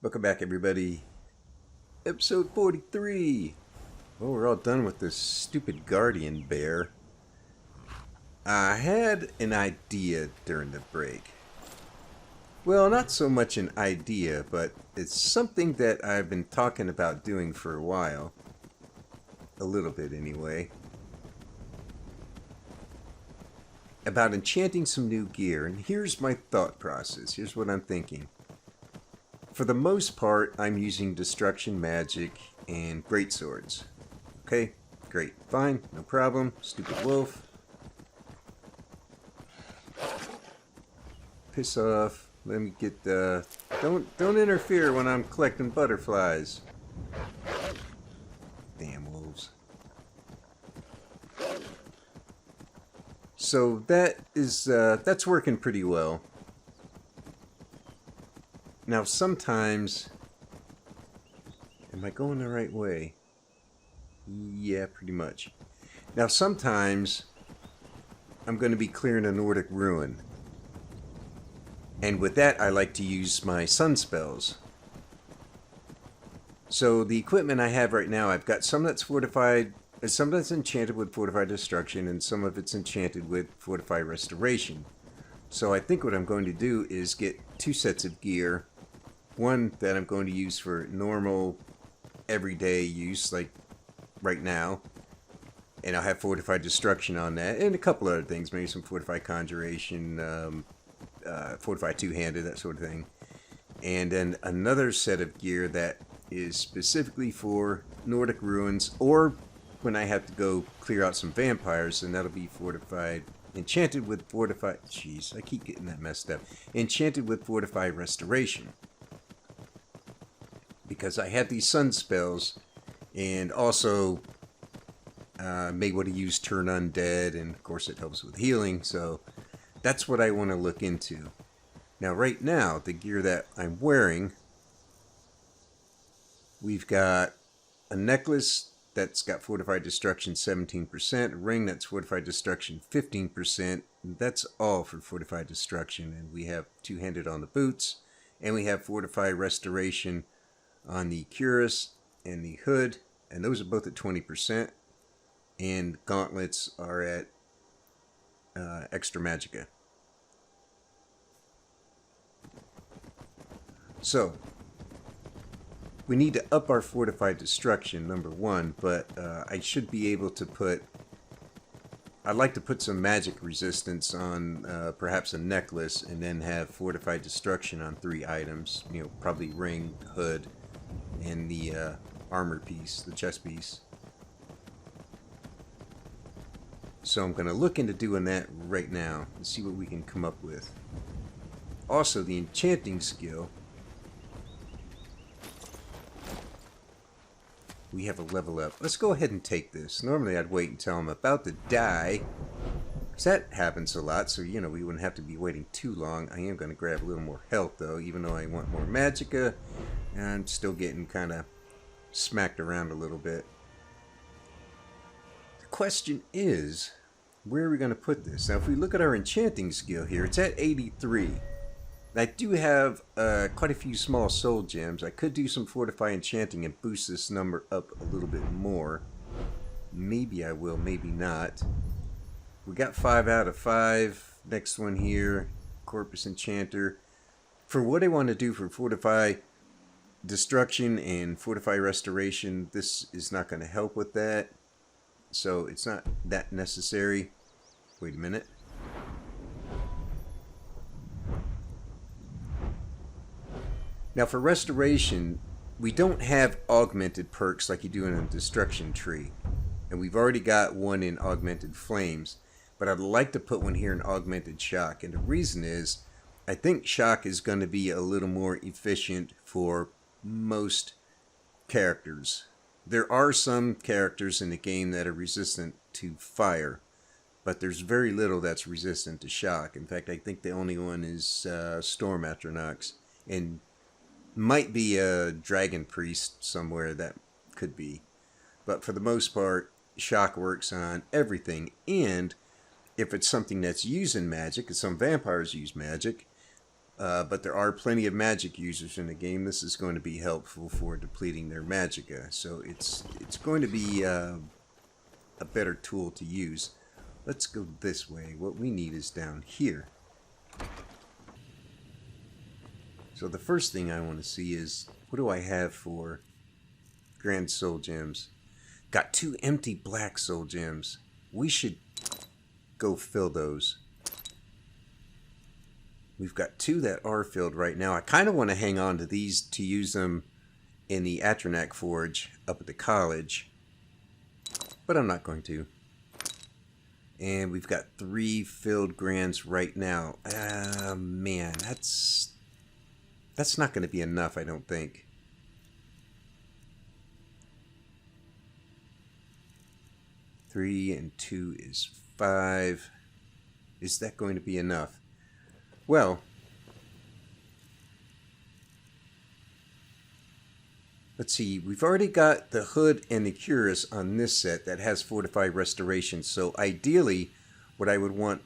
Welcome back, everybody. Episode 43. Well, we're all done with this stupid guardian bear. I had an idea during the break. Well, not so much an idea, but it's something that I've been talking about doing for a while. A little bit, anyway. About enchanting some new gear, and here's my thought process. Here's what I'm thinking. For the most part, I'm using destruction magic and greatswords. Okay, great, fine, no problem. Stupid wolf. Piss off. Let me get don't interfere when I'm collecting butterflies. Damn wolves. So that's working pretty well. Now sometimes, am I going the right way? Yeah, pretty much. Now sometimes I'm going to be clearing a Nordic ruin. And with that I like to use my sun spells. So the equipment I have right now, I've got some that's fortified, some that's enchanted with Fortify Destruction, and some of it's enchanted with Fortify Restoration. So I think what I'm going to do is get two sets of gear. One that I'm going to use for normal, everyday use, like right now. And I'll have Fortified Destruction on that. And a couple other things. Maybe some Fortified Conjuration, Fortified Two-Handed, that sort of thing. And then another set of gear that is specifically for Nordic Ruins. Or when I have to go clear out some vampires. And that'll be Fortified... Enchanted with Fortify... Jeez, I keep getting that messed up. Enchanted with Fortify Restoration. Because I have these sun spells, and also may want to use Turn Undead, and of course it helps with healing, so that's what I want to look into. Now right now, the gear that I'm wearing, we've got a necklace that's got Fortified Destruction 17%, a ring that's Fortified Destruction 15%, and that's all for Fortified Destruction, and we have Two-Handed on the boots, and we have Fortified Restoration on the cuirass and the hood, and those are both at 20%, and gauntlets are at extra magicka. So we need to up our Fortified Destruction, number one, but I should be able to put, I'd like to put some magic resistance on perhaps a necklace, and then have Fortified Destruction on 3 items, you know, probably ring, hood, and the armor piece, the chest piece. So I'm going to look into doing that right now and see what we can come up with. Also, the enchanting skill, we have a level up. Let's go ahead and take this. Normally I'd wait until I'm about to die, because that happens a lot, so you know we wouldn't have to be waiting too long. I am going to grab a little more health though, even though I want more magicka. And I'm still getting kind of smacked around a little bit. The question is, where are we going to put this? Now, if we look at our enchanting skill here, it's at 83. I do have quite a few small soul gems. I could do some Fortify Enchanting and boost this number up a little bit more. Maybe I will, maybe not. We got 5 out of 5. Next one here, Corpus Enchanter. For what I want to do for Fortify Destruction and Fortify Restoration, this is not going to help with that, so it's not that necessary. Wait a minute. Now for Restoration, we don't have augmented perks like you do in a Destruction tree, and we've already got one in Augmented Flames, but I'd like to put one here in Augmented Shock, and the reason is I think Shock is going to be a little more efficient for most characters. There are some characters in the game that are resistant to fire, but there's very little that's resistant to shock. In fact, I think the only one is Storm Atronach, and might be a Dragon Priest somewhere that could be. But for the most part, shock works on everything, and if it's something that's using magic, and some vampires use magic, but there are plenty of magic users in the game. This is going to be helpful for depleting their magicka. So it's going to be a better tool to use. Let's go this way. What we need is down here. So the first thing I want to see is, what do I have for Grand Soul Gems? Got 2 empty black Soul Gems. We should go fill those. We've got 2 that are filled right now. I kind of want to hang on to these to use them in the Atronak Forge up at the college, but I'm not going to. And we've got 3 filled Grands right now. Man, that's not going to be enough, I don't think. Three and 2 is 5. Is that going to be enough? Well, let's see. We've already got the Hood and the Cuirass on this set that has Fortify Restoration. So ideally, what I would want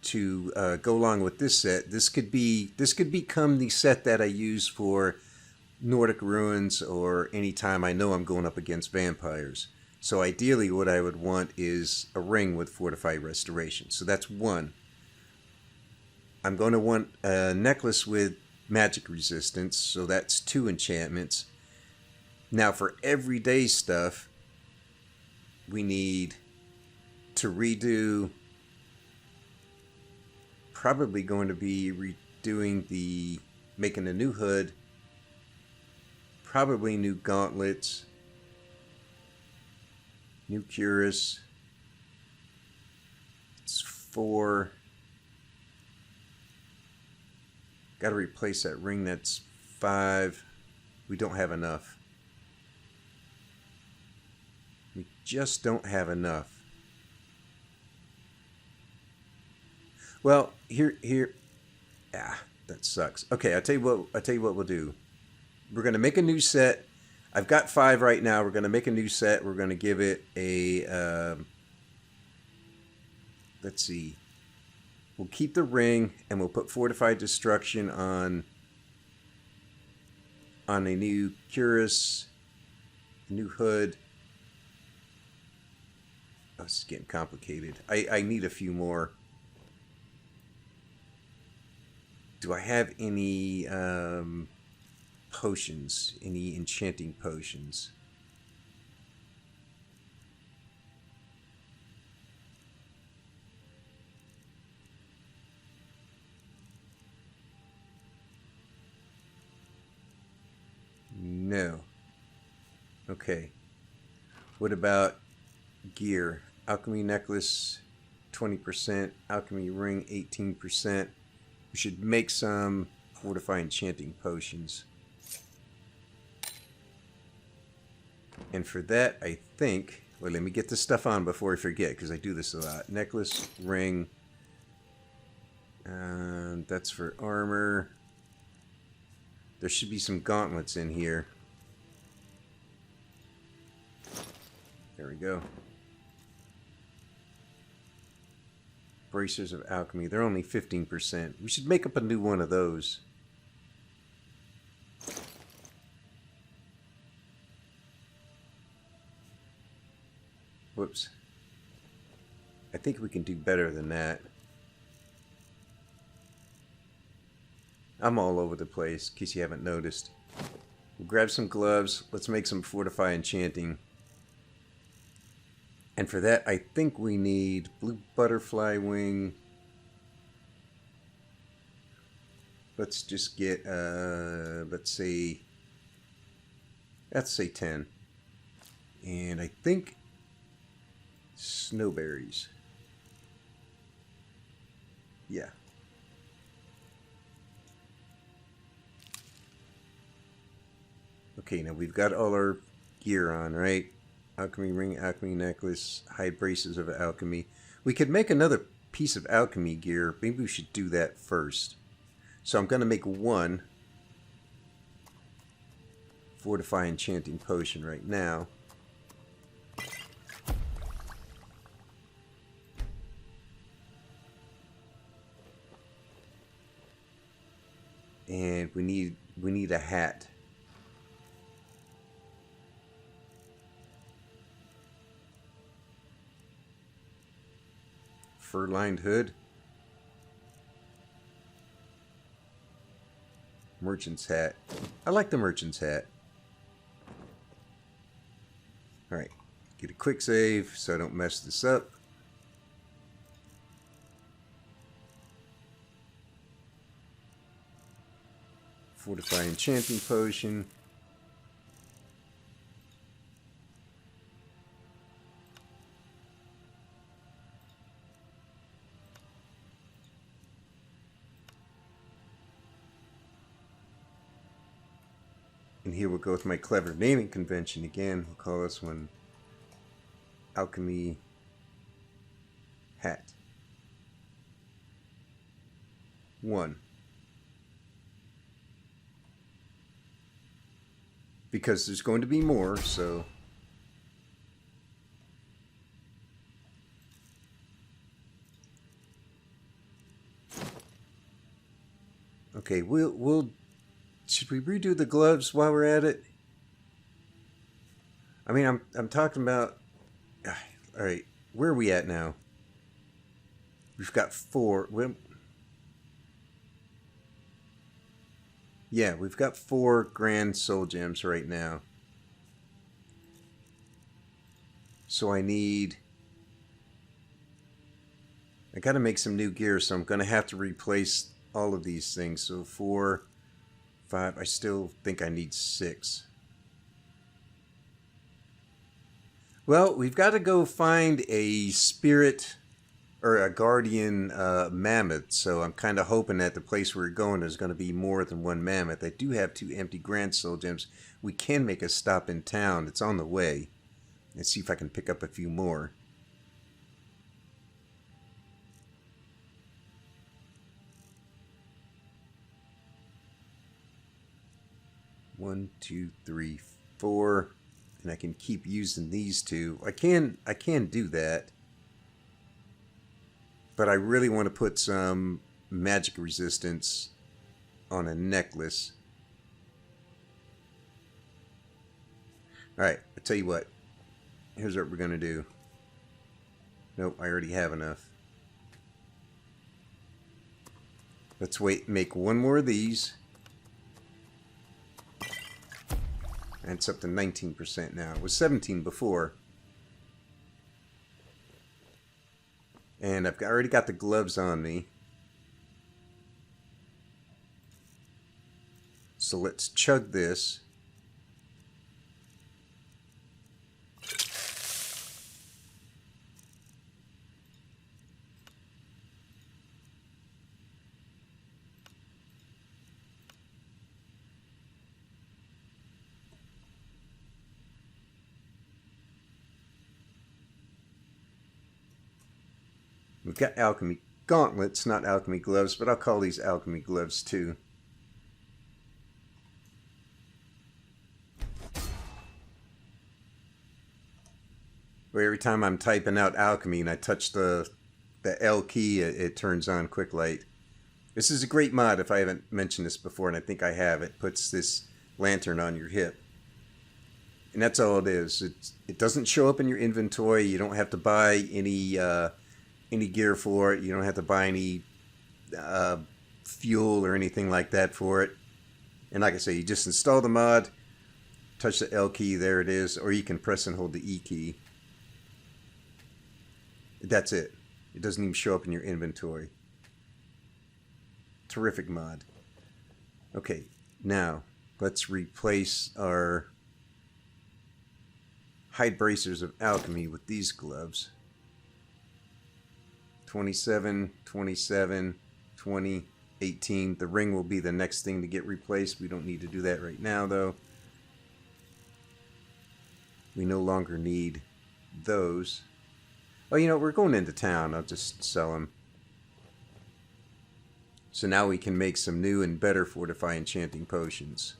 to go along with this set, this could become the set that I use for Nordic Ruins or any time I know I'm going up against vampires. So ideally, what I would want is a ring with Fortify Restoration. So that's 1. I'm going to want a necklace with magic resistance, so that's 2 enchantments. Now for everyday stuff, we need to redo, probably going to be redoing making a new hood, probably new gauntlets, new cuirass. It's 4. Got to replace that ring. That's 5. We don't have enough. We just don't have enough. Well, here. That sucks. Okay, I'll tell you what we'll do. We're gonna make a new set. I've got 5 right now. We're gonna make a new set. We're gonna give it a. Let's see. We'll keep the ring, and we'll put Fortified Destruction on a new cuirass, a new hood. Oh, this is getting complicated. I need a few more. Do I have any potions? Any enchanting potions? No. Okay. What about gear? Alchemy necklace, 20%. Alchemy ring, 18%. We should make some Fortify enchanting potions. And for that, I think... Well, let me get this stuff on before I forget, because I do this a lot. Necklace, ring. That's for armor. There should be some gauntlets in here. There we go. Bracers of Alchemy. They're only 15%. We should make up a new one of those. Whoops. I think we can do better than that. I'm all over the place, in case you haven't noticed. We'll grab some gloves. Let's make some Fortify Enchanting. And for that, I think we need blue butterfly wing. Let's just get, let's say 10. And I think snowberries. Yeah. Okay, now we've got all our gear on, right? Alchemy ring, alchemy necklace, high braces of alchemy. We could make another piece of alchemy gear. Maybe we should do that first. So I'm going to make 1 Fortify Enchanting Potion right now. And we need a hat. Fur-lined hood. Merchant's hat. I like the merchant's hat. Alright. Get a quick save so I don't mess this up. Fortify Enchanting Potion. And here we'll go with my clever naming convention again. We'll call this one Alchemy Hat 1. Because there's going to be more, so... Okay, we'll should we redo the gloves while we're at it? I mean, I'm talking about... All right, where are we at now? We've got 4. Yeah, we've got 4 grand soul gems right now. So I gotta make some new gear, so I'm gonna have to replace all of these things. So 4, 5, I still think I need 6. Well, we've got to go find a spirit or a guardian mammoth, so I'm kind of hoping that the place we're going is going to be more than one mammoth. I do have 2 empty grand soul gems. We can make a stop in town. It's on the way. Let's see if I can pick up a few more. One, 2, 3, 4, and I can keep using these 2. I can do that, but I really want to put some magic resistance on a necklace. All right, I'll tell you what. Here's what we're gonna do. Nope, I already have enough. Let's make one more of these. And it's up to 19% now. It was 17 before. And I've already got the gloves on me. So let's chug this. We've got Alchemy Gauntlets, not Alchemy Gloves, but I'll call these Alchemy Gloves too. Where every time I'm typing out Alchemy and I touch the L key, it turns on quick light. This is a great mod if I haven't mentioned this before, and I think I have. It puts this lantern on your hip. And that's all it is. It doesn't show up in your inventory. You don't have to buy any gear for it. You don't have to buy any fuel or anything like that for it. And like I say, you just install the mod, touch the L key, there it is, or you can press and hold the E key. That's it. It doesn't even show up in your inventory. Terrific mod. Okay, now let's replace our hide bracers of alchemy with these gloves. 27, 27, 20, 18. The ring will be the next thing to get replaced. We don't need to do that right now, though. We no longer need those. Oh, you know, we're going into town. I'll just sell them. So now we can make some new and better Fortify Enchanting potions.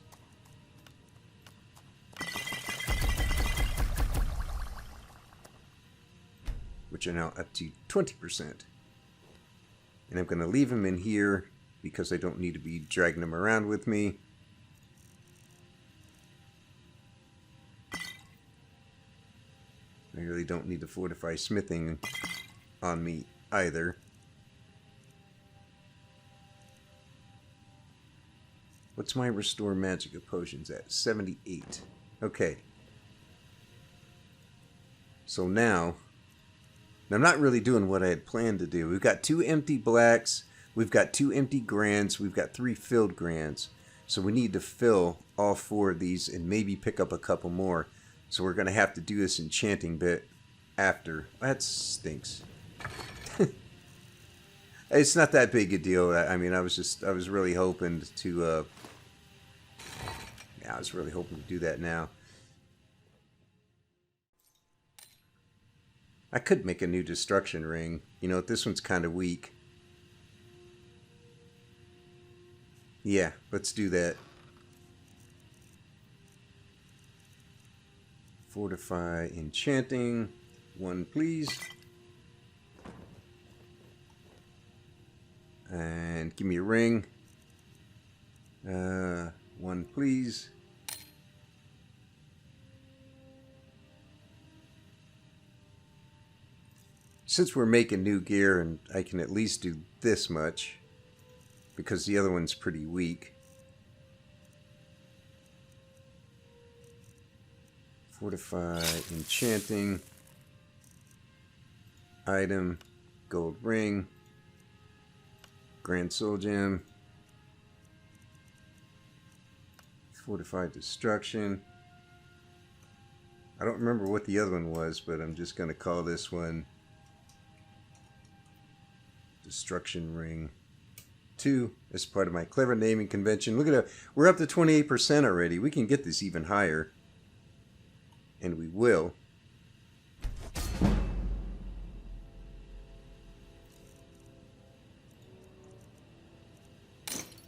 Which are now up to 20%. And I'm going to leave them in here because I don't need to be dragging them around with me. I really don't need to fortify smithing on me either. What's my restore magic of potions at? 78. Okay. So now, I'm not really doing what I had planned to do. We've got 2 empty blacks, we've got 2 empty grands, we've got 3 filled grands. So we need to fill all 4 of these and maybe pick up a couple more. So we're going to have to do this enchanting bit after. That stinks. It's not that big a deal. I mean, I was really hoping to, I was really hoping to do that now. I could make a new destruction ring. You know, this one's kind of weak. Yeah, let's do that. Fortify Enchanting. 1, please. And give me a ring. 1, please. Since we're making new gear, and I can at least do this much, because the other one's pretty weak. Fortify Enchanting. Item. Gold ring. Grand Soul Gem. Fortify Destruction. I don't remember what the other one was, but I'm just going to call this one Destruction Ring 2 as part of my clever naming convention. Look at that. We're up to 28% already. We can get this even higher. And we will.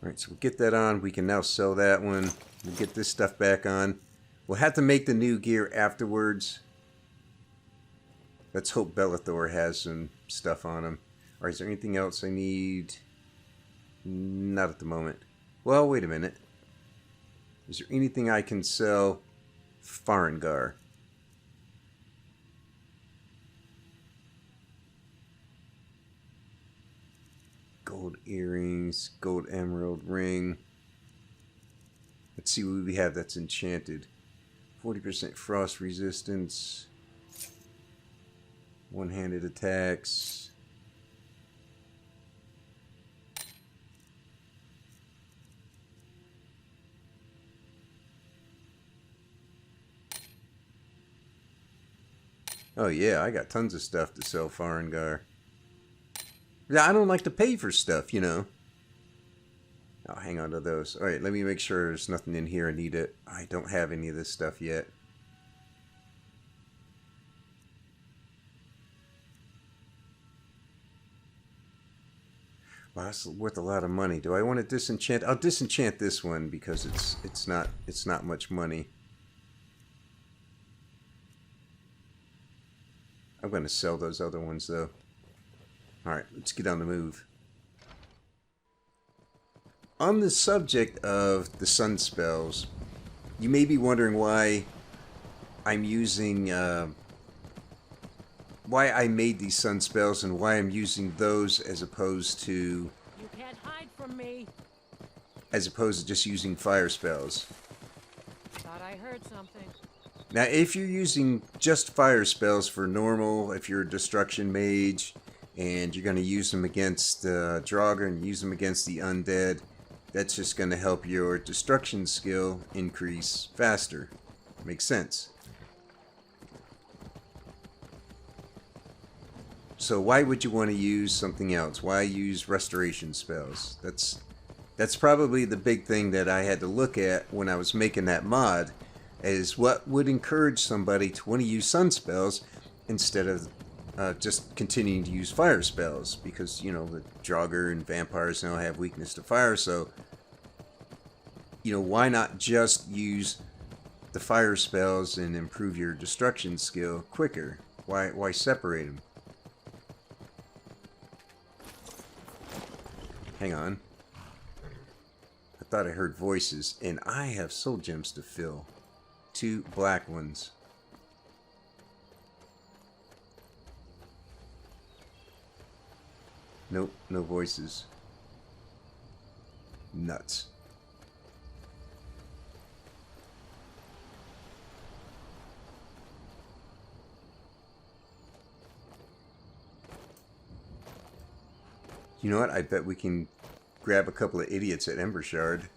Alright, so we'll get that on. We can now sell that one. We'll get this stuff back on. We'll have to make the new gear afterwards. Let's hope Bellathor has some stuff on him. Alright, is there anything else I need? Not at the moment. Well, wait a minute. Is there anything I can sell? Farengar. Gold earrings, gold emerald ring. Let's see what we have that's enchanted. 40% frost resistance. One-handed attacks. Oh yeah, I got tons of stuff to sell Farengar. Yeah, I don't like to pay for stuff, you know. I'll hang on to those. Alright, let me make sure there's nothing in here I need it. I don't have any of this stuff yet. Wow, that's worth a lot of money. Do I want to disenchant? I'll disenchant this one because it's not much money. I'm going to sell those other ones though. Alright, let's get on the move. On the subject of the sun spells, you may be wondering why I'm using, why I made these sun spells and why I'm using those as opposed to... You can't hide from me. As opposed to just using fire spells. Thought I heard something. Now, if you're using just fire spells for normal, if you're a destruction mage, and you're going to use them against Draugr and use them against the undead, that's just going to help your destruction skill increase faster. Makes sense. So why would you want to use something else? Why use restoration spells? That's probably the big thing that I had to look at when I was making that mod, is what would encourage somebody to want to use sun spells instead of just continuing to use fire spells, because, you know, the Draugr and vampires now have weakness to fire, so, you know, why not just use the fire spells and improve your destruction skill quicker? Why separate them? Hang on. thought I heard voices, and I have soul gems to fill. 2 black ones. Nope, no voices. Nuts. You know what? I bet we can grab a couple of idiots at Ember Shard.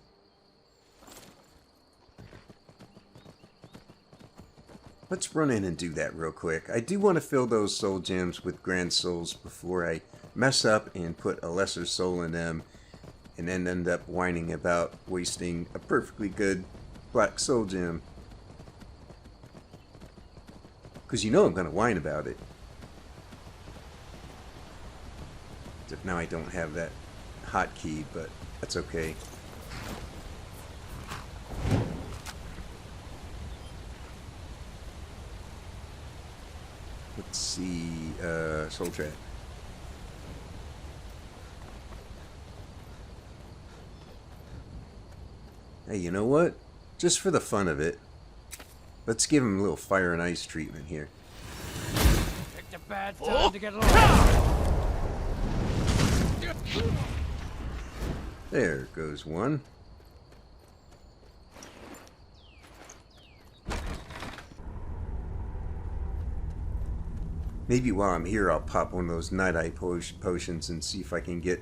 Let's run in and do that real quick. I do want to fill those soul gems with grand souls before I mess up and put a lesser soul in them and then end up whining about wasting a perfectly good black soul gem. Because you know I'm going to whine about it. Except now I don't have that hotkey, but that's okay. Let's see, Soul Trap. Hey, you know what? Just for the fun of it, let's give him a little fire and ice treatment here. Picked a bad time to get lost. There goes one. Maybe while I'm here, I'll pop one of those Night-Eye potions and see if I can get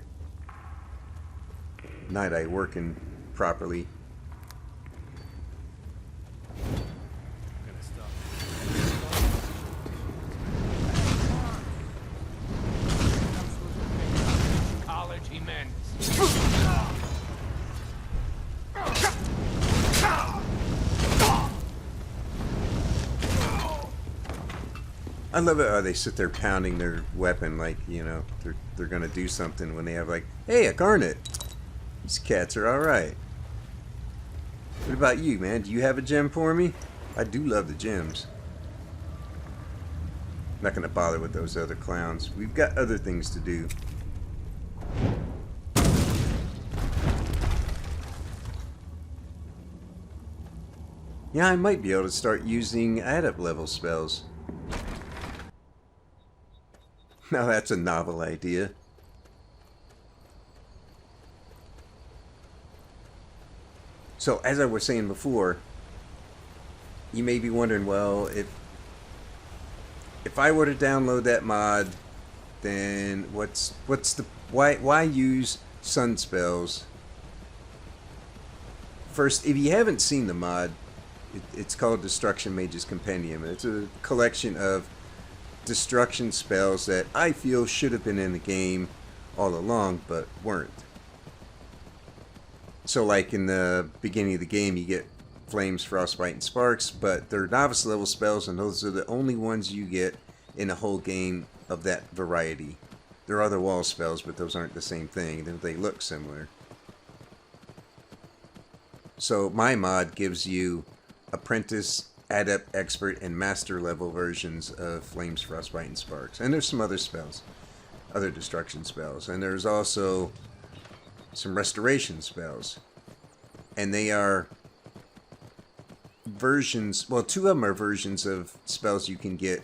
Night-Eye working properly. College he meant. I love it how they sit there pounding their weapon like, you know, they're gonna do something when they have like, hey, a garnet. These cats are alright. What about you, man? Do you have a gem for me? I do love the gems. Not gonna bother with those other clowns. We've got other things to do. Yeah, I might be able to start using adept level spells. Now that's a novel idea. So, as I was saying before, you may be wondering, well, if I were to download that mod, then what's the why use sun spells? First, if you haven't seen the mod, it's called Destruction Mage's Compendium. It's a collection of destruction spells that I feel should have been in the game all along, but weren't. So like in the beginning of the game, you get Flames, Frostbite, and Sparks, but they're novice level spells, and those are the only ones you get in the whole game of that variety. There are other wall spells, but those aren't the same thing. They look similar. So my mod gives you Apprentice, Adept, Expert, and Master level versions of Flames, Frostbite, and Sparks. And there's some other spells, other destruction spells. And there's also some restoration spells. And they are versions, well, 2 of them are versions of spells you can get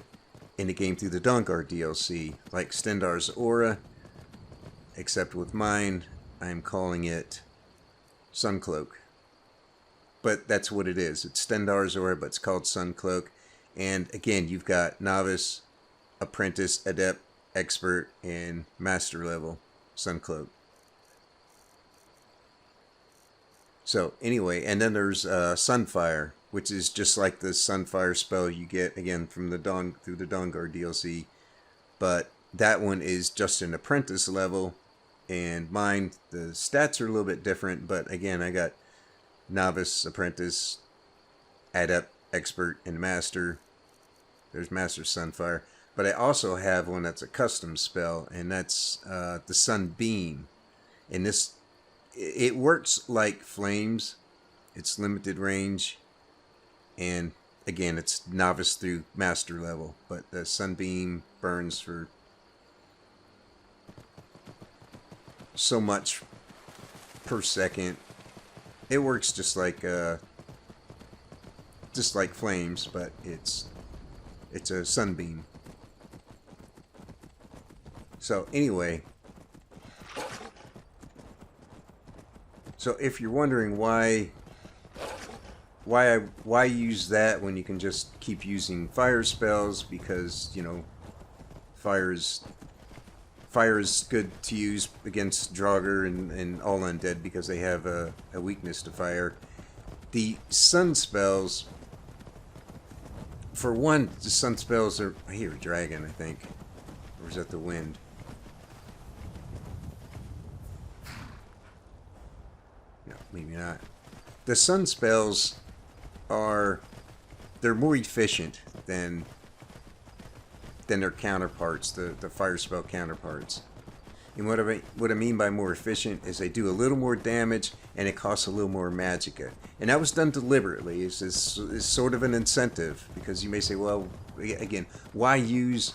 in the game through the Dawnguard DLC, like Stendarr's Aura, except with mine, I'm calling it Suncloak. But that's what it is. It's Stendarr's Aura, but it's called Suncloak. And again, you've got Novice, Apprentice, Adept, Expert, and Master level Suncloak. So anyway, and then there's Sunfire, which is just like the Sunfire spell you get again from the through the Dawnguard DLC, but that one is just an Apprentice level, and mine, the stats are a little bit different, but again, I got Novice, Apprentice, Adept, Expert, and Master. There's Master Sunfire. But I also have one that's a custom spell, and that's the Sunbeam. And this, it works like Flames. It's limited range. And again, it's Novice through Master level. But the Sunbeam burns for so much per second. It works just like flames, but it's a sunbeam. So anyway, so if you're wondering why use that when you can just keep using fire spells, because you know fire is good to use against Draugr and all undead because they have a weakness to fire. The sun spells, for one, the sun spells are... I hear a dragon, I think. Or is that the wind? No, maybe not. The sun spells they're more efficient than their counterparts, the fire spell counterparts. And what I mean by more efficient is they do a little more damage and it costs a little more magicka. And that was done deliberately. It's sort of an incentive, because you may say, well, again, why use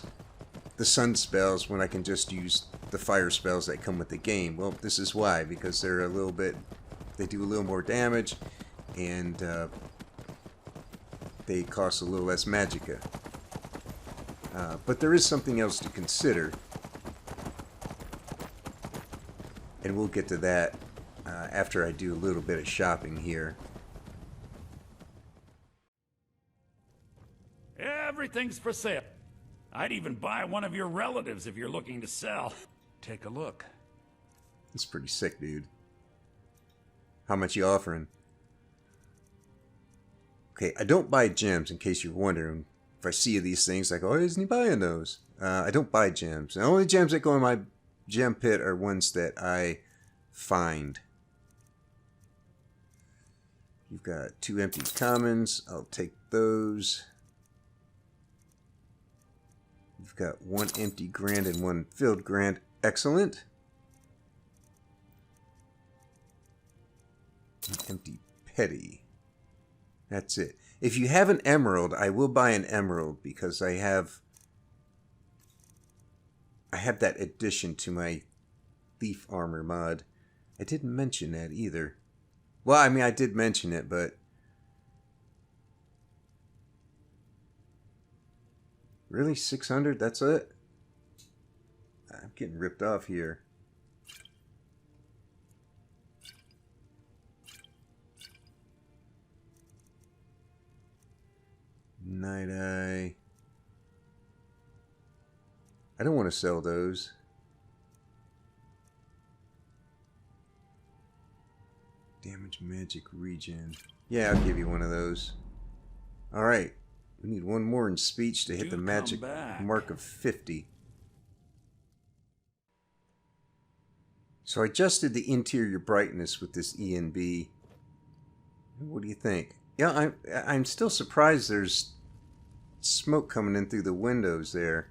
the sun spells when I can just use the fire spells that come with the game? Well, this is why, because they do a little more damage and they cost a little less magicka. But there is something else to consider, and we'll get to that after I do a little bit of shopping here. Everything's for sale. I'd even buy one of your relatives if you're looking to sell. Take a look. It's pretty sick, dude. How much you offering? Okay, I don't buy gems, in case you're wondering. If I see these things, I go, oh, isn't he buying those? I don't buy gems. The only gems that go in my gem pit are ones that I find. You've got 2 empty commons. I'll take those. You've got 1 empty grand and 1 filled grand. Excellent. An empty petty. That's it. If you have an emerald, I will buy an emerald, because I have that addition to my thief armor mod. I didn't mention that either. Well, I mean, I did mention it, but really, 600? That's it? I'm getting ripped off here. Night Eye. I don't want to sell those. Damage magic regen. Yeah, I'll give you one of those. Alright. We need one more in speech to hit the magic mark of 50. So I adjusted the interior brightness with this ENB. What do you think? Yeah, I'm still surprised there's smoke coming in through the windows there.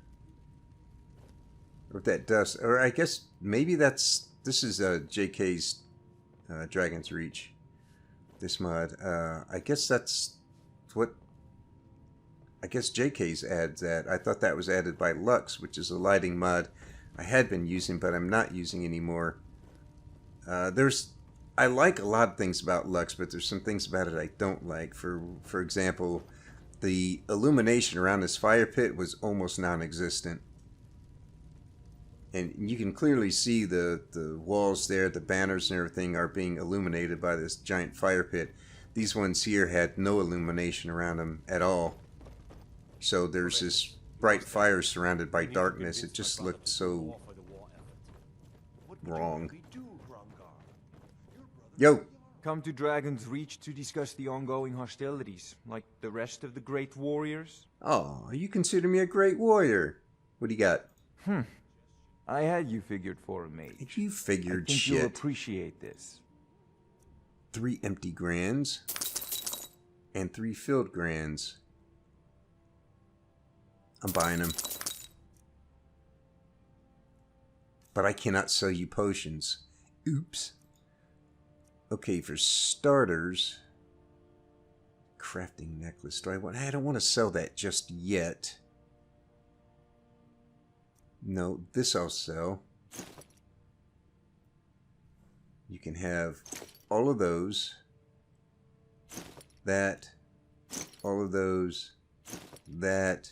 Or that dust. Or I guess maybe this is JK's Dragon's Reach. This mod. I guess that's what... I guess JK's adds that. I thought that was added by Lux, which is a lighting mod I had been using, but I'm not using anymore. I like a lot of things about Lux, but there's some things about it I don't like. For example, the illumination around this fire pit was almost non-existent. And you can clearly see the walls there, the banners and everything are being illuminated by this giant fire pit. These ones here had no illumination around them at all. So there's this bright fire surrounded by darkness. It just looked so wrong. Yo! Come to Dragon's Reach to discuss the ongoing hostilities, like the rest of the great warriors? Oh, you consider me a great warrior. What do you got? I had you figured for a mage. You figured I think shit. you'll appreciate this. 3 empty grands and 3 filled grands. I'm buying them. But I cannot sell you potions. Oops. Okay, for starters, crafting necklace. I don't want to sell that just yet. No, this I'll sell. You can have all of those. that, all of those, that,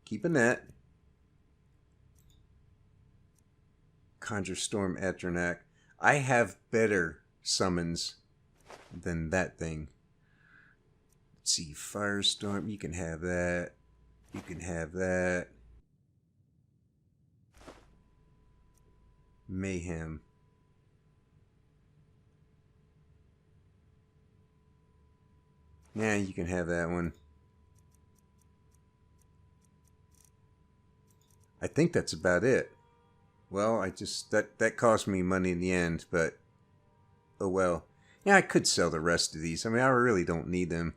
keeping that. Conjure Storm Atronach. I have better summons than that thing. Let's see, Firestorm, you can have that. You can have that. Mayhem. Yeah, you can have that one. I think that's about it. Well, that cost me money in the end, but oh well. Yeah, I could sell the rest of these. I mean, I really don't need them.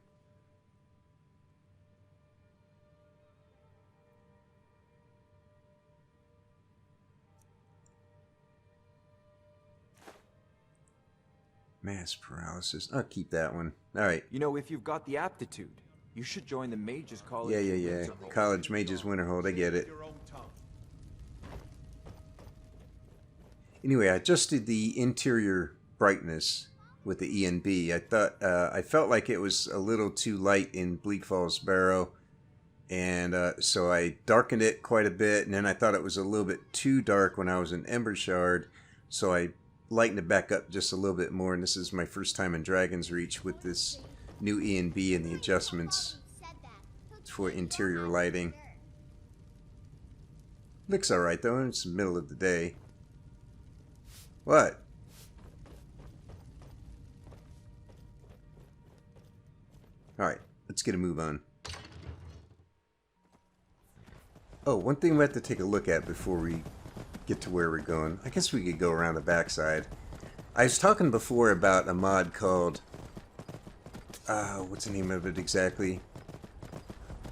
Mass paralysis. I'll keep that one. All right. You know, if you've got the aptitude, you should join the Mages College. Yeah. College Mages Winterhold. I get it. Anyway, I adjusted the interior brightness with the ENB. I felt like it was a little too light in Bleak Falls Barrow, and so I darkened it quite a bit. And then I thought it was a little bit too dark when I was in Embershard, so I lightened it back up just a little bit more. And this is my first time in Dragon's Reach with this new ENB and the adjustments for interior lighting. Looks alright though. It's the middle of the day. What? Alright, let's get a move on. Oh, one thing we have to take a look at before we get to where we're going. I guess we could go around the backside. I was talking before about a mod called... what's the name of it exactly?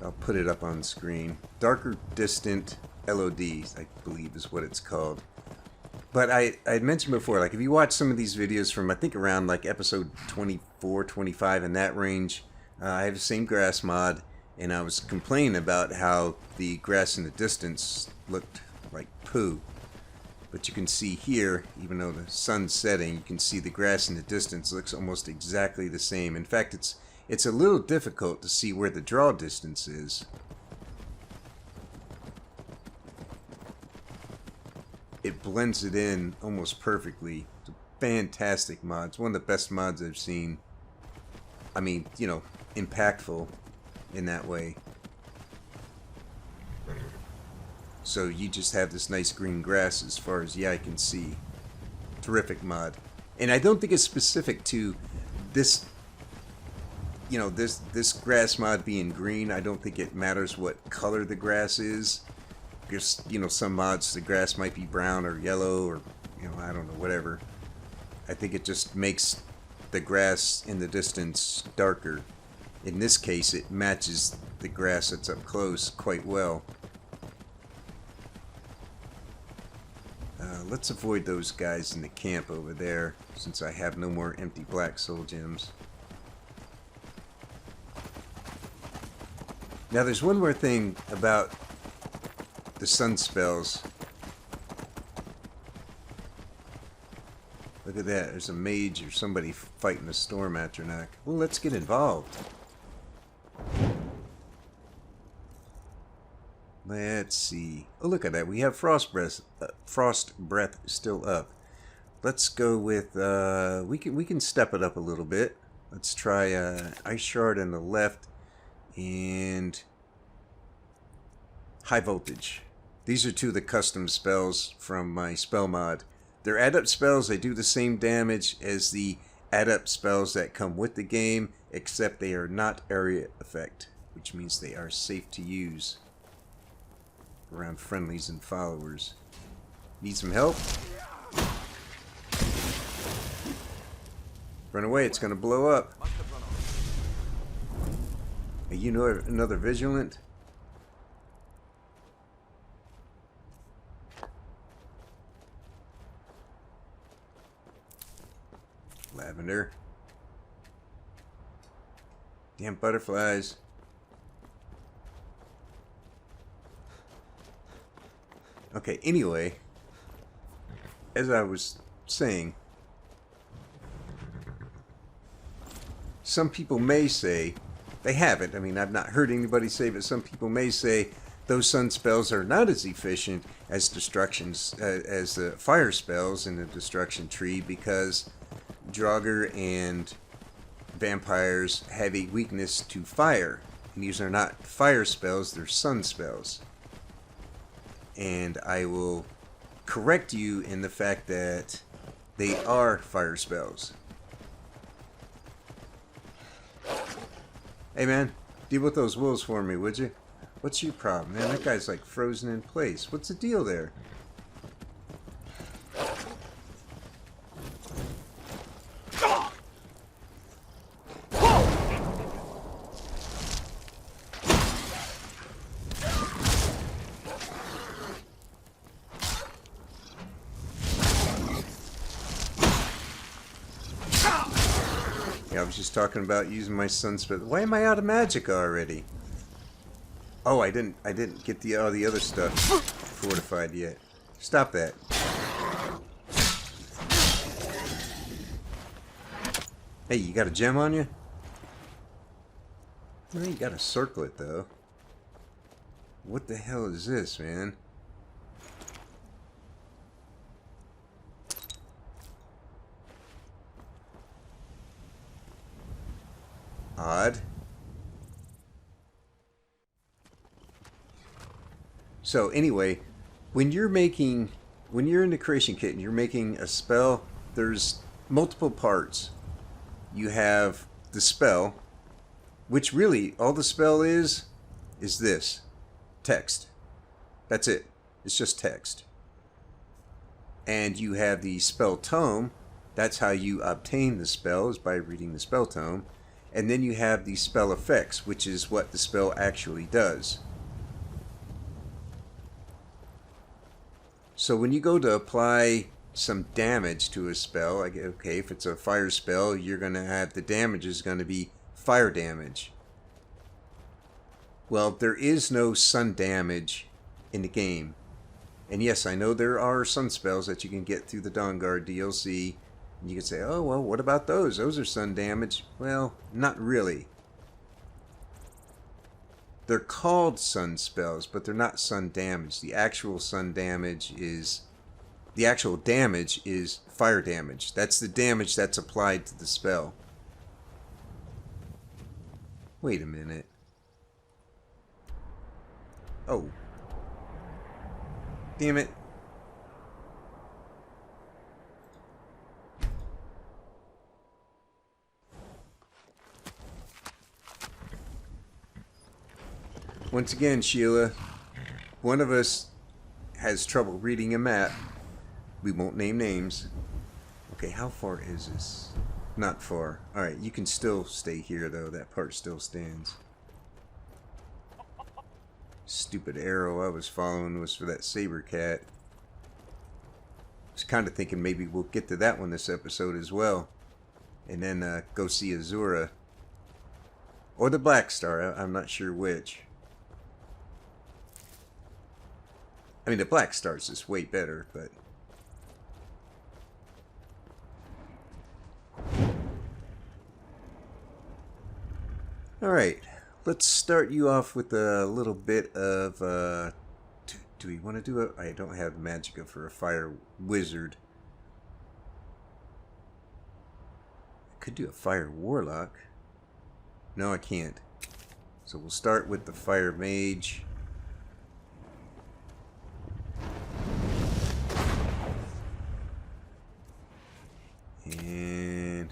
I'll put it up on the screen. Darker Distant LOD, I believe is what it's called. But I had mentioned before, like if you watch some of these videos from I think around like episode 24, 25 in that range, I have the same grass mod, and I was complaining about how the grass in the distance looked like poo. But you can see here, even though the sun's setting, you can see the grass in the distance looks almost exactly the same. In fact, it's a little difficult to see where the draw distance is. It blends it in almost perfectly. It's a fantastic mod. It's one of the best mods I've seen. I mean, you know, impactful in that way. So you just have this nice green grass as far as the eye can see. Terrific mod. And I don't think it's specific to this, you know, this grass mod being green. I don't think it matters what color the grass is. Because, you know, some mods the grass might be brown or yellow or, you know, I don't know, whatever. I think it just makes the grass in the distance darker. In this case, it matches the grass that's up close quite well. Let's avoid those guys in the camp over there, since I have no more empty black soul gems. Now, there's one more thing about the sun spells. Look at that. There's a mage or somebody fighting a storm Atronach. Well, let's get involved. Let's see. Oh, look at that. We have Frost Breath still up. Let's go with, we can step it up a little bit. Let's try Ice Shard on the left and High Voltage. These are two of the custom spells from my spell mod. They're adept spells. They do the same damage as the adept spells that come with the game, except they are not area effect, which means they are safe to use around friendlies and followers. Need some help? Run away, it's gonna blow up. Are you know another Vigilant? Lavender. Damn butterflies. Okay, anyway, as I was saying. Some people may say, they haven't, I mean, I've not heard anybody say, but some people may say those sun spells are not as efficient as as the fire spells in the destruction tree, because Draugr and vampires have a weakness to fire. And these are not fire spells, they're sun spells. And I will correct you in the fact that they are fire spells. Hey man, deal with those wolves for me, would you? What's your problem? Man, that guy's like frozen in place. What's the deal there? Yeah, I was just talking about using my sunspell. Why am I out of magic already? Oh, I didn't get the other stuff fortified yet. Stop that. Hey, you got a gem on you? No, you got a circlet though. What the hell is this, man? Odd. So anyway, when you're in the creation kit and you're making a spell, there's multiple parts. You have the spell, which really all the spell is this text. That's it. It's just text. And you have the spell tome. That's how you obtain the spell, is by reading the spell tome. And then you have the spell effects, which is what the spell actually does. So when you go to apply some damage to a spell, like, okay, if it's a fire spell, you're going to have the damage is going to be fire damage. Well, there is no sun damage in the game. And yes, I know there are sun spells that you can get through the Dawnguard DLC. And you can say, oh, well, what about those? Those are sun damage. Well, not really. They're called sun spells, but they're not sun damage. The actual damage is fire damage. That's the damage that's applied to the spell. Wait a minute. Oh. Damn it. Once again, Sheila, one of us has trouble reading a map. We won't name names. Okay, how far is this? Not far. Alright, you can still stay here, though. That part still stands. Stupid arrow I was following was for that saber cat. I was kind of thinking maybe we'll get to that one this episode as well. And then go see Azura. Or the Black Star. I'm not sure which. I mean, the Black Star's is way better, but... Alright, let's start you off with a little bit of... do we want to do it? I don't have Magicka for a fire wizard. I could do a fire warlock. No, I can't. So we'll start with the fire mage. And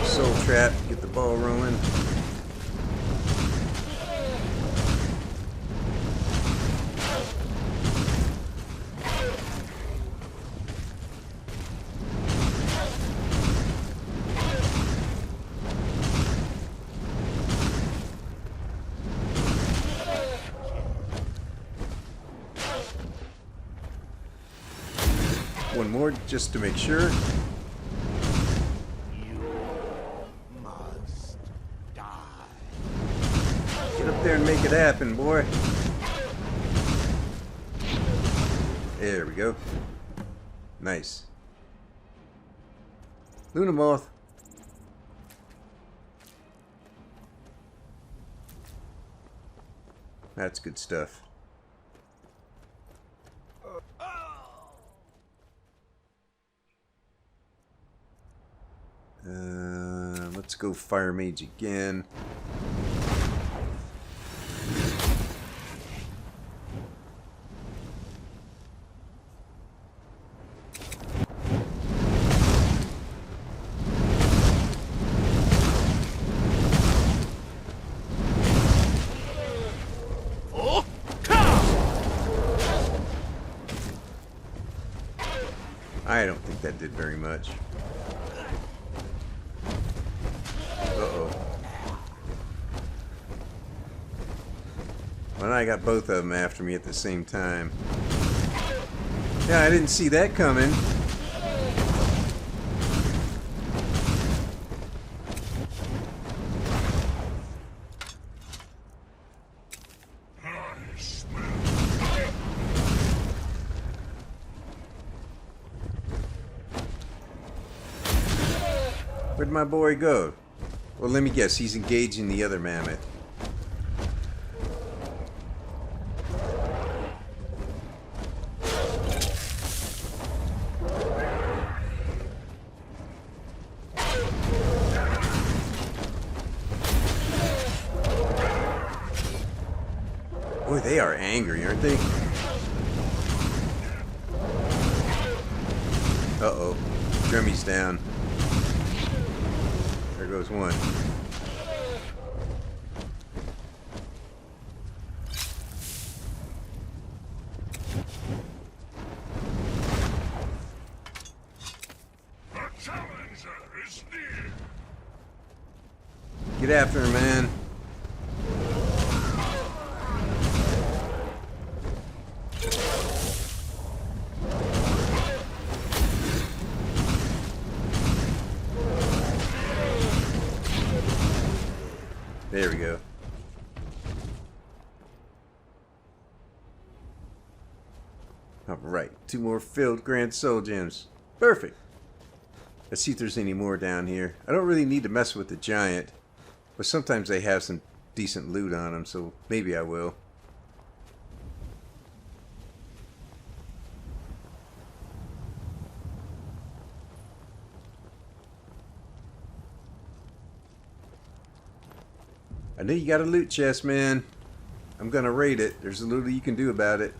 soul trap, get the ball rolling. One more just to make sure. You must die. Get up there and make it happen, boy. There we go. Nice. Luna Moth. That's good stuff. Let's go Fire Mage again. I don't think that did very much. Uh-oh. Well, I got both of them after me at the same time. Yeah, I didn't see that coming. Where'd my boy go? Well, let me guess. He's engaging the other mammoth. Boy, they are angry, aren't they? Uh-oh. Drummy's down. There goes one. The challenger is near. Get after him, man. There we go. Alright, 2 more filled Grand Soul Gems. Perfect. Let's see if there's any more down here. I don't really need to mess with the giant, but sometimes they have some decent loot on them, so maybe I will. I know you got a loot chest, man. I'm gonna raid it. There's a little you can do about it.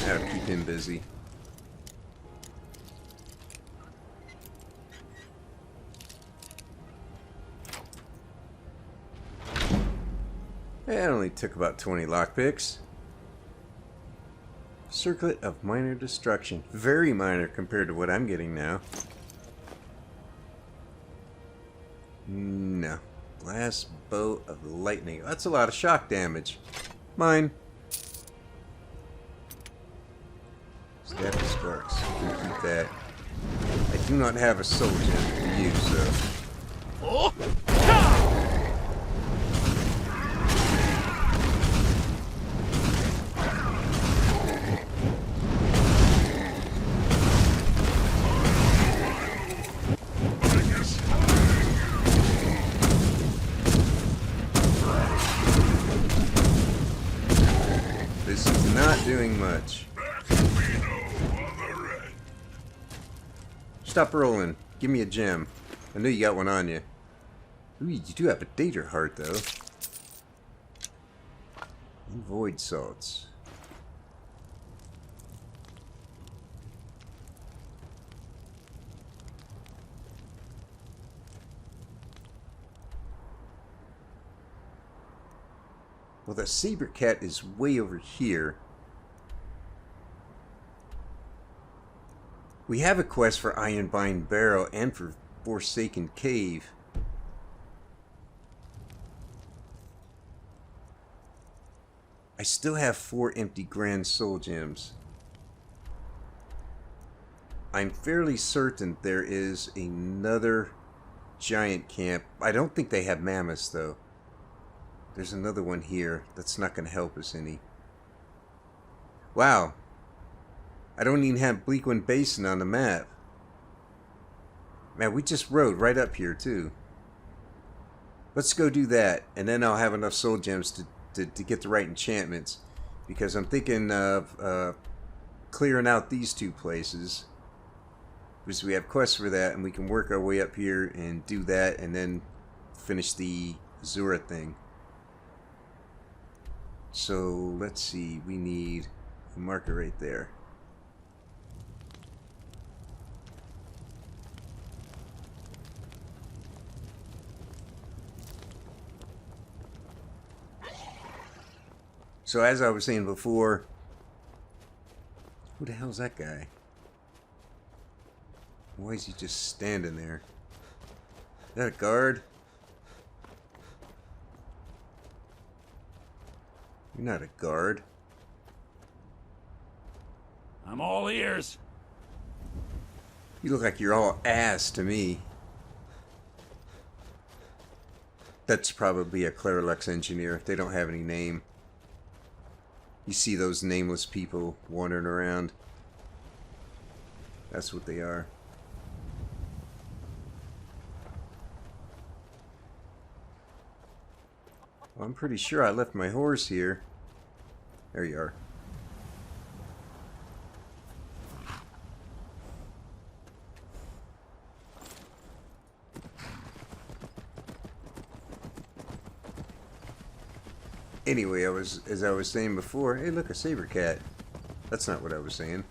That'll keep him busy. It only took about 20 lockpicks. Circlet of minor destruction. Very minor compared to what I'm getting now. No. Blast bow of lightning. That's a lot of shock damage. Mine. Staff of sparks. Can keep that. I do not have a soul gem to use, though. This is not doing much. Stop rolling. Give me a gem. I know you got one on you. Ooh, you do have a data heart, though. And void salts. Well, the saber cat is way over here. We have a quest for Ironbind Barrow and for Forsaken Cave. I still have 4 empty Grand Soul Gems. I'm fairly certain there is another giant camp. I don't think they have mammoths, though. There's another one here that's not going to help us any. Wow. I don't even have Bleakwind Basin on the map. Man, we just rode right up here, too. Let's go do that, and then I'll have enough soul gems to get the right enchantments. Because I'm thinking of clearing out these two places. Because we have quests for that, and we can work our way up here and do that, and then finish the Azura thing. So, let's see. We need a marker right there. So as I was saying before, who the hell's that guy? Why is he just standing there? Is that a guard? You're not a guard. I'm all ears. You look like you're all ass to me. That's probably a Claralex engineer. They don't have any name. You see those nameless people wandering around. That's what they are. Well, I'm pretty sure I left my horse here. There you are. Anyway, as I was saying before, hey look, a saber cat. That's not what I was saying.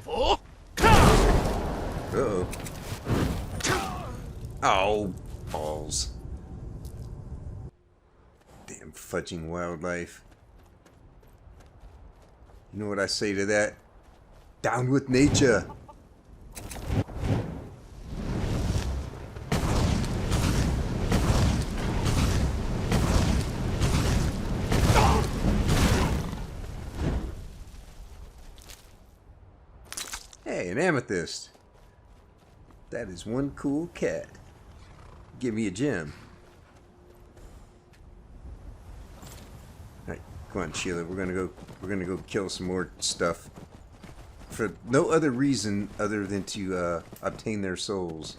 Uh-oh. Oh, balls. Damn fudging wildlife. You know what I say to that? Down with nature. Hey, an amethyst. That is one cool cat. Give me a gem. Alright, come on, Sheila. We're gonna go kill some more stuff. For no other reason other than to obtain their souls.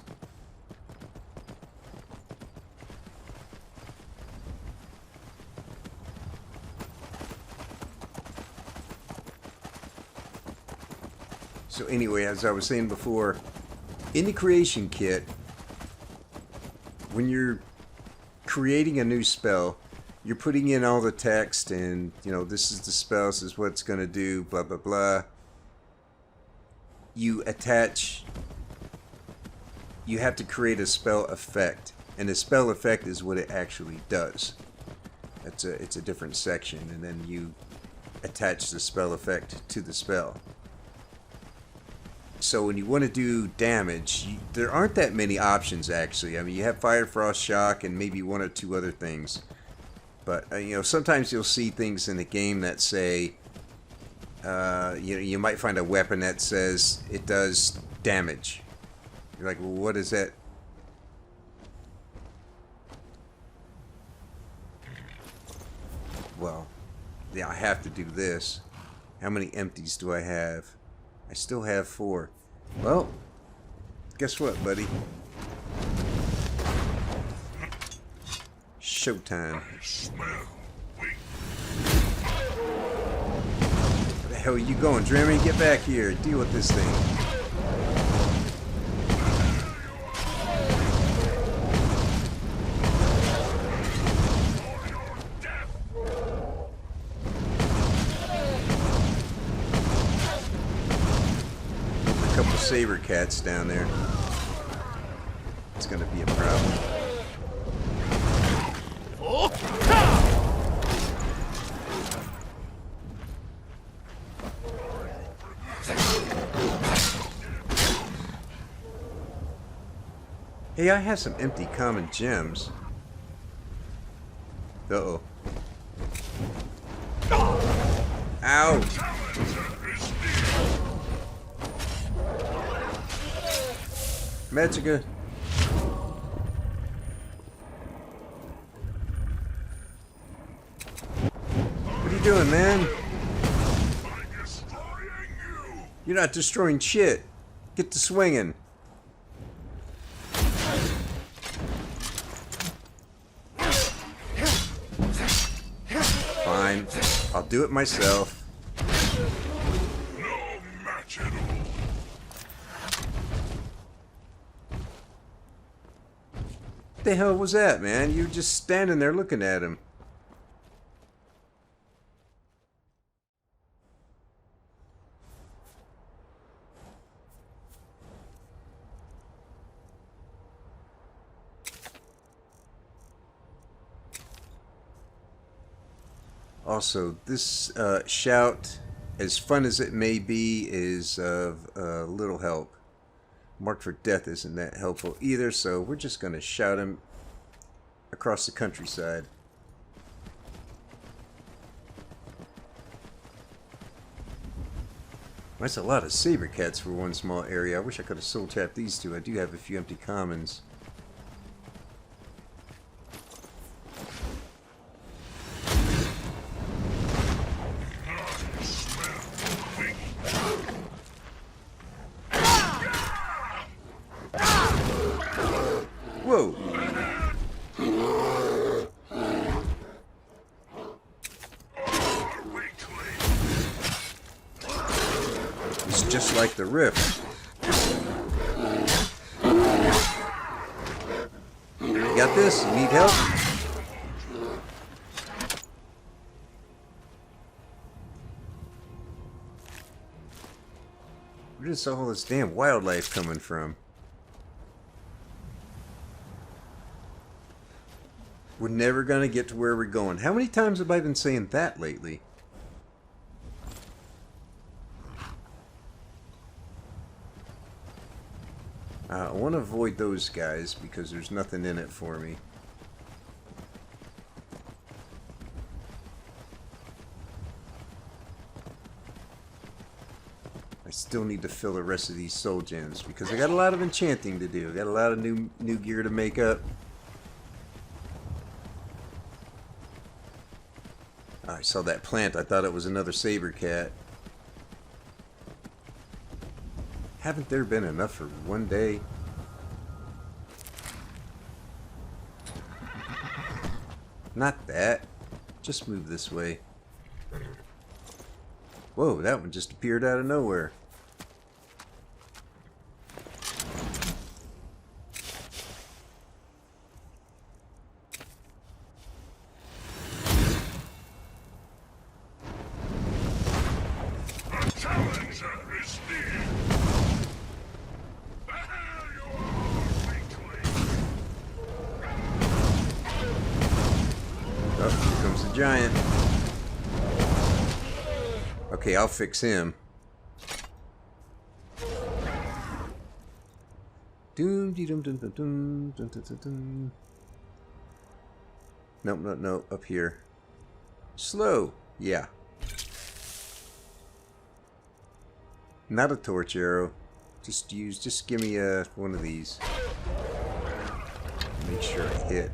So anyway, as I was saying before, in the creation kit, when you're creating a new spell, you're putting in all the text and, you know, this is the spell, this is what it's going to do, blah, blah, blah. You attach, you have to create a spell effect, and the spell effect is what it actually does. It's a different section, and then you attach the spell effect to the spell. So when you want to do damage, there aren't that many options actually. I mean, you have Fire, Frost, Shock, and maybe one or two other things. But you know, sometimes you'll see things in the game that say, you might find a weapon that says it does damage. You're like, well, what is that? Well, yeah, I have to do this. How many empties do I have? I still have 4. Well, guess what, buddy? Showtime. Where the hell are you going, Dreamy? Get back here. Deal with this thing. Saber cats down there. It's gonna be a problem. Hey, I have some empty common gems. Uh-oh. Ow! Magica. What are you doing, man? You're not destroying shit. Get to swinging. Fine. I'll do it myself. No match at all. What the hell was that, man? You were just standing there looking at him. Also, this shout, as fun as it may be, is of little help. Marked for death isn't that helpful either, so we're just going to shout him across the countryside. That's a lot of saber cats for one small area. I wish I could have soul tapped these two. I do have a few empty commons. Whoa! It's just like the rift. You got this? You need help? Where's all this damn wildlife coming from? We're never going to get to where we're going. How many times have I been saying that lately? I want to avoid those guys because there's nothing in it for me. I still need to fill the rest of these soul gems because I got a lot of enchanting to do. I got a lot of new gear to make up. I saw that plant. I thought it was another saber cat. Haven't there been enough for one day? Not that. Just move this way. Whoa, that one just appeared out of nowhere. Oh, here comes the giant. Okay, I'll fix him. Doom dee dum dum dum dum dum dum dum dum. Nope, nope, nope. Up here. Slow. Yeah. Not a torch arrow. Just give me one of these. Make sure I hit.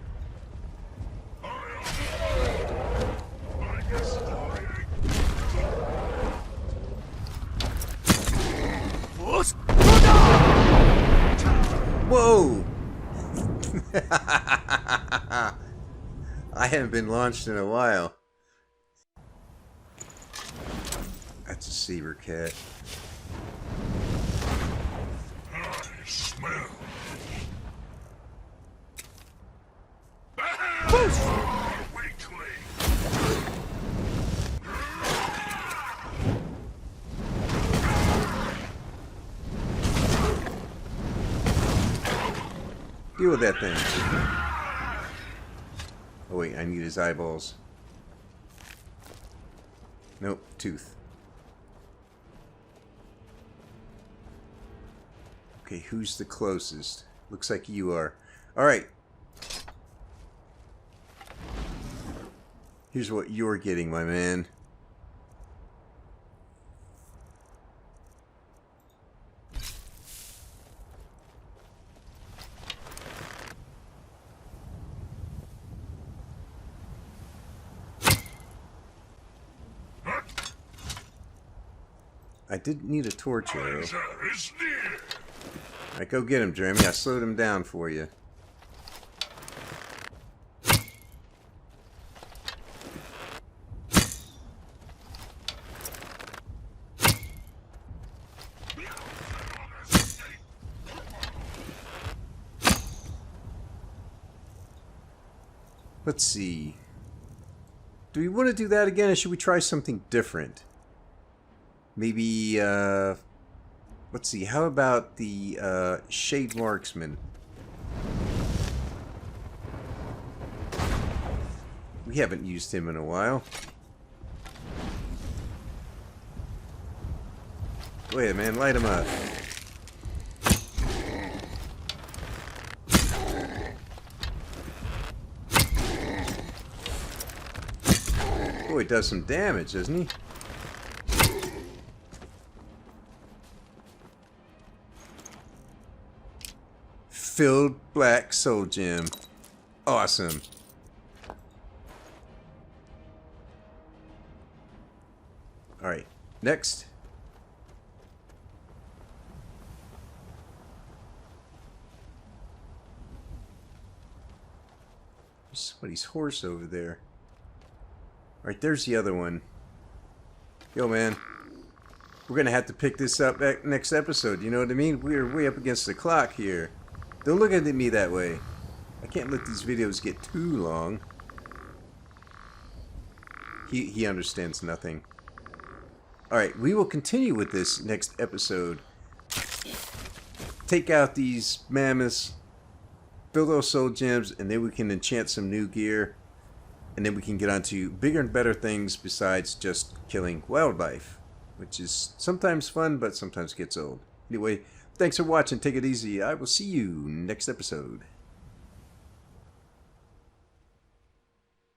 Whoa! I haven't been launched in a while. That's a saber cat. Smell. Deal with that thing. Oh wait, I need his eyeballs. Nope, tooth. Okay, who's the closest? Looks like you are. Alright. Here's what you're getting, my man. I didn't need a torch arrow. Danger is near. Alright, go get him, Jeremy. I slowed him down for you. Let's see. Do we want to do that again, or should we try something different? Maybe, let's see. How about the Shade Marksman? We haven't used him in a while. Go ahead, man. Light him up. Boy, he does some damage, doesn't he? Filled black soul gem. Awesome. Alright, next. There's somebody's horse over there. Alright, there's the other one. Yo, man. We're gonna have to pick this up next episode, you know what I mean? We're way up against the clock here. Don't look at me that way. I can't let these videos get too long. He understands nothing. Alright, we will continue with this next episode. Take out these mammoths, fill those soul gems, and then we can enchant some new gear. And then we can get on to bigger and better things besides just killing wildlife. Which is sometimes fun, but sometimes gets old. Anyway, thanks for watching. Take it easy. I will see you next episode.